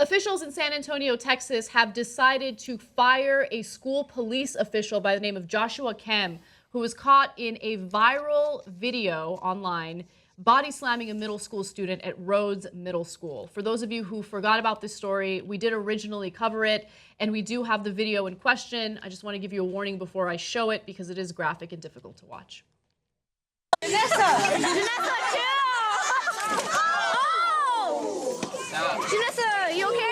Officials in San Antonio, Texas have decided to fire a school police official by the name of Joshua Kehm, who was caught in a viral video online body slamming a middle school student at Rhodes Middle School. For those of you who forgot about this story, we did originally cover it, and we do have the video in question. I just want to give you a warning before I show it because it is graphic and difficult to watch. Janissa, chill! Oh! Janissa, you okay?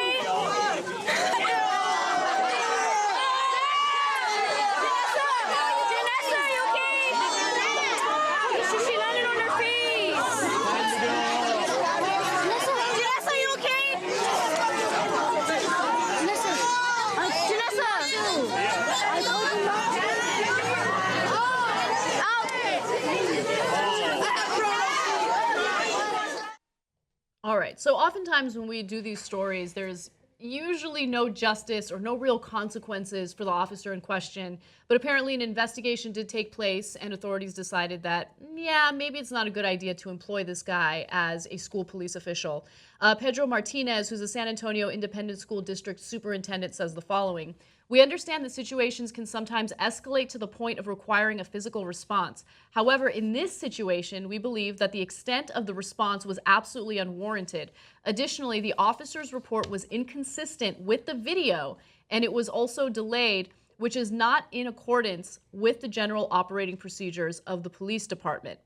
All right, so oftentimes when we do these stories, there's usually no justice or no real consequences for the officer in question. But apparently an investigation did take place and authorities decided that, yeah, maybe it's not a good idea to employ this guy as a school police official. Pedro Martinez, who's a San Antonio Independent School District superintendent, says the following. We understand that situations can sometimes escalate to the point of requiring a physical response. However, in this situation, we believe that the extent of the response was absolutely unwarranted. Additionally, the officer's report was inconsistent with the video, and it was also delayed, which is not in accordance with the general operating procedures of the police department.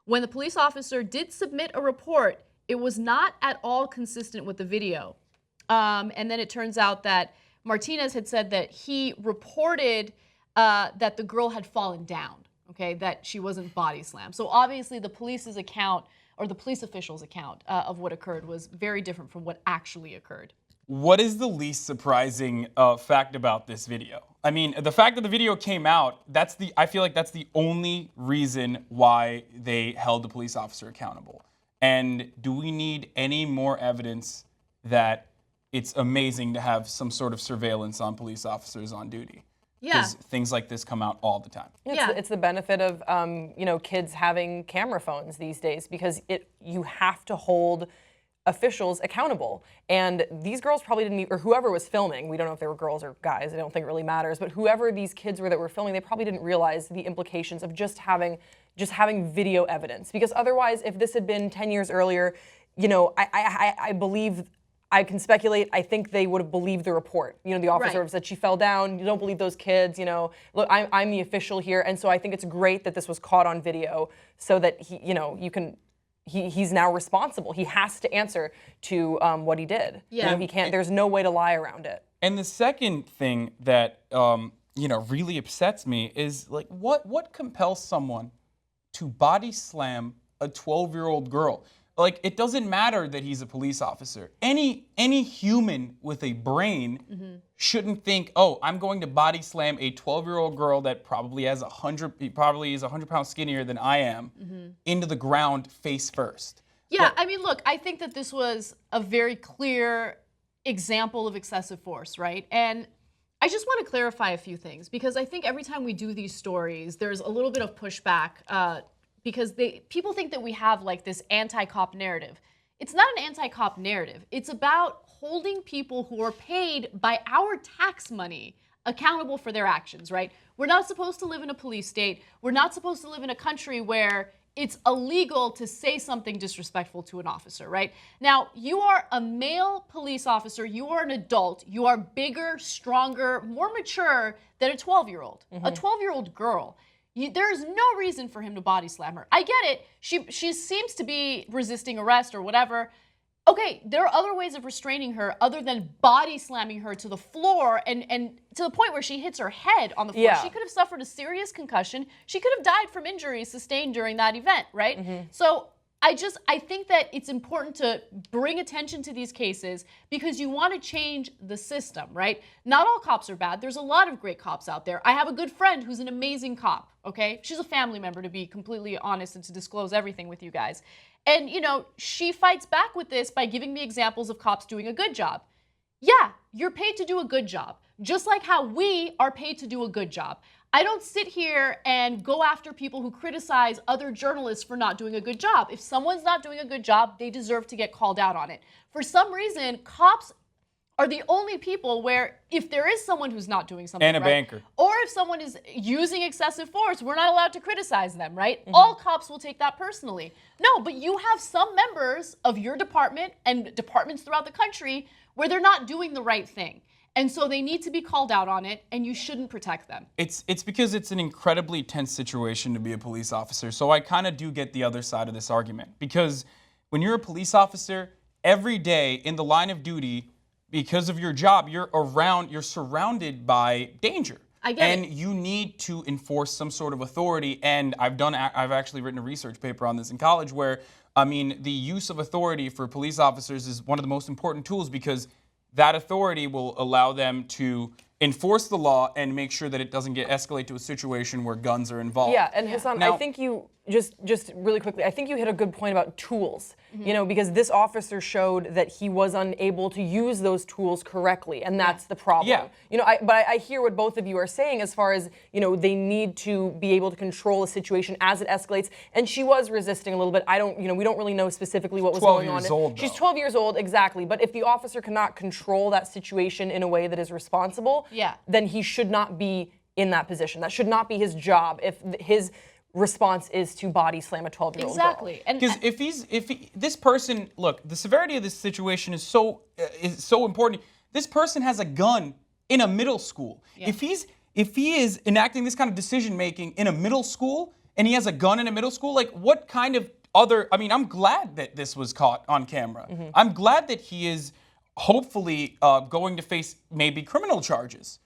When the police officer did submit a report, it was not at all consistent with the video. And then it turns out that Martinez had said that he reported that the girl had fallen down, okay, that she wasn't body slammed. So obviously the police's account, or the police official's account of what occurred was very different from what actually occurred. What is the least surprising fact about this video? I mean, the fact that the video came out, I feel like that's the only reason why they held the police officer accountable. And do we need any more evidence that it's amazing to have some sort of surveillance on police officers on duty? Yeah. Because things like this come out all the time. It's the benefit of kids having camera phones these days, because you have to hold officials accountable. And these girls probably didn't, or whoever was filming, we don't know if they were girls or guys, I don't think it really matters, but whoever these kids were that were filming, they probably didn't realize the implications of just having video evidence. Because otherwise, if this had been 10 years earlier, I believe, I can speculate, I think they would have believed the report. The officer said she fell down, you don't believe those kids, look, I'm the official here. And so I think it's great that this was caught on video so that he's now responsible. He has to answer to what he did. Yeah. He can't, there's no way to lie around it. And the second thing that, really upsets me is, like, what compels someone to body slam a 12-year-old girl? Like, it doesn't matter that he's a police officer. Any human with a brain shouldn't think, oh, I'm going to body slam a 12-year-old girl that probably is 100 pounds skinnier than I am into the ground face first. Yeah, I mean, look, I think that this was a very clear example of excessive force, right? And I just want to clarify a few things, because I think every time we do these stories, there's a little bit of pushback because people think that we have like this anti-cop narrative. It's not an anti-cop narrative. It's about holding people who are paid by our tax money accountable for their actions, right? We're not supposed to live in a police state. We're not supposed to live in a country where it's illegal to say something disrespectful to an officer, right? Now, you are a male police officer. You are an adult. You are bigger, stronger, more mature than a 12-year-old. A 12-year-old girl. There's no reason for him to body slam her. I get it. She seems to be resisting arrest or whatever. Okay, there are other ways of restraining her other than body slamming her to the floor and to the point where she hits her head on the floor. Yeah. She could have suffered a serious concussion. She could have died from injuries sustained during that event, right? So I think that it's important to bring attention to these cases because you want to change the system, right? Not all cops are bad. There's a lot of great cops out there. I have a good friend who's an amazing cop, okay? She's a family member, to be completely honest and to disclose everything with you guys. And, she fights back with this by giving me examples of cops doing a good job. Yeah, you're paid to do a good job, just like how we are paid to do a good job. I don't sit here and go after people who criticize other journalists for not doing a good job. If someone's not doing a good job, they deserve to get called out on it. For some reason, cops are the only people where if there is someone who's not doing something And a right, banker. or if someone is using excessive force, we're not allowed to criticize them, right? All cops will take that personally. No, but you have some members of your department and departments throughout the country where they're not doing the right thing. And so they need to be called out on it, and you shouldn't protect them. It's because it's an incredibly tense situation to be a police officer. So I kind of do get the other side of this argument. Because when you're a police officer, every day in the line of duty, because of your job, you're surrounded by danger. I get and it. you need to enforce some sort of authority. And I've actually written a research paper on this in college where, I mean, the use of authority for police officers is one of the most important tools because that authority will allow them to enforce the law and make sure that it doesn't get escalate to a situation where guns are involved. Yeah, and Hasan, Now- I think you just really quickly, I think you hit a good point about tools. You know, because this officer showed that he was unable to use those tools correctly, and that's the problem. Yeah. You know, but I hear what both of you are saying as far as, you know, they need to be able to control a situation as it escalates. And she was resisting a little bit. We don't really know specifically what was 12 going on. years old, She's though. 12 years old, exactly. But if the officer cannot control that situation in a way that is responsible, then he should not be in that position. That should not be his job if his response is to body slam a 12-year-old girl. Exactly. And Because this person, look, the severity of this situation is so important. This person has a gun in a middle school. Yeah. If he is enacting this kind of decision making in a middle school and he has a gun in a middle school, like what kind of other? I mean, I'm glad that this was caught on camera. I'm glad that he is hopefully going to face maybe criminal charges.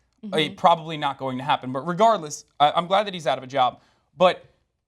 Probably not going to happen, but regardless, I'm glad that he's out of a job. But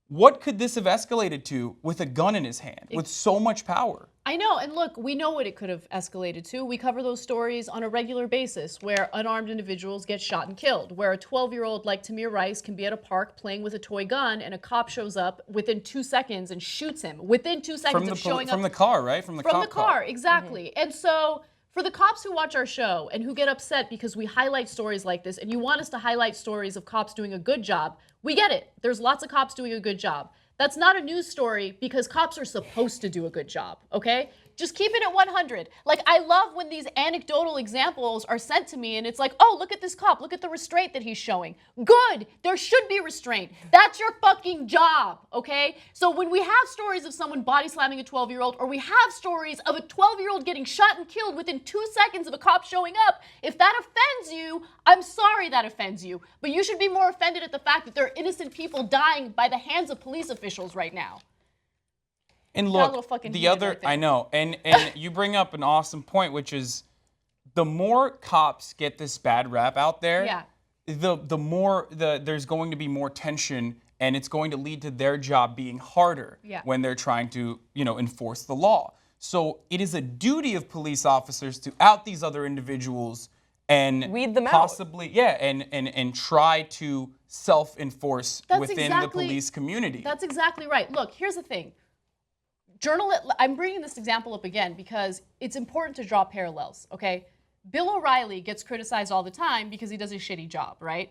what could this have escalated to with a gun in his hand, with so much power? I know, and look, we know what it could have escalated to. We cover those stories on a regular basis where unarmed individuals get shot and killed, where a 12-year-old like Tamir Rice can be at a park playing with a toy gun and a cop shows up within 2 seconds and shoots him within 2 seconds of showing up. From the car, right? From the From cop the car, exactly. And so for the cops who watch our show and who get upset because we highlight stories like this and you want us to highlight stories of cops doing a good job, we get it. There's lots of cops doing a good job. That's not a news story because cops are supposed to do a good job, okay? Just keep it at 100. Like, I love when these anecdotal examples are sent to me and it's like, oh, look at this cop. Look at the restraint that he's showing. Good. There should be restraint. That's your fucking job, okay? So when we have stories of someone body slamming a 12-year-old or we have stories of a 12-year-old getting shot and killed within 2 seconds of a cop showing up, if that offends you, I'm sorry that offends you. But you should be more offended at the fact that there are innocent people dying by the hands of police officials right now. And Got a little look, fucking the heated other, right there. I know, and you bring up an awesome point, which is the more cops get this bad rap out there, Yeah. the more there's going to be more tension, and it's going to lead to their job being harder Yeah. when they're trying to, enforce the law. So it is a duty of police officers to out these other individuals and Weed them out. possibly, and try to self-enforce within the police community. That's exactly right. Look, here's the thing. I'm bringing this example up again because it's important to draw parallels, okay? Bill O'Reilly gets criticized all the time because he does a shitty job, right?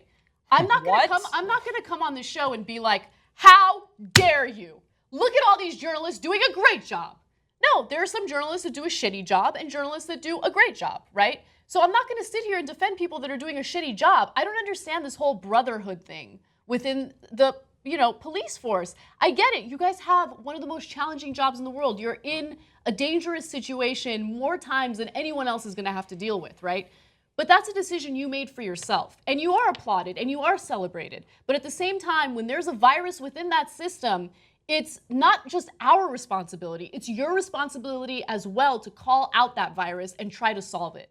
I'm not gonna come on this show and be like, how dare you? Look at all these journalists doing a great job. No, there are some journalists that do a shitty job and journalists that do a great job, right? So I'm not gonna sit here and defend people that are doing a shitty job. I don't understand this whole brotherhood thing within the police force. I get it. You guys have one of the most challenging jobs in the world. You're in a dangerous situation more times than anyone else is going to have to deal with, right? But that's a decision you made for yourself. And you are applauded and you are celebrated. But at the same time, when there's a virus within that system, it's not just our responsibility. It's your responsibility as well to call out that virus and try to solve it.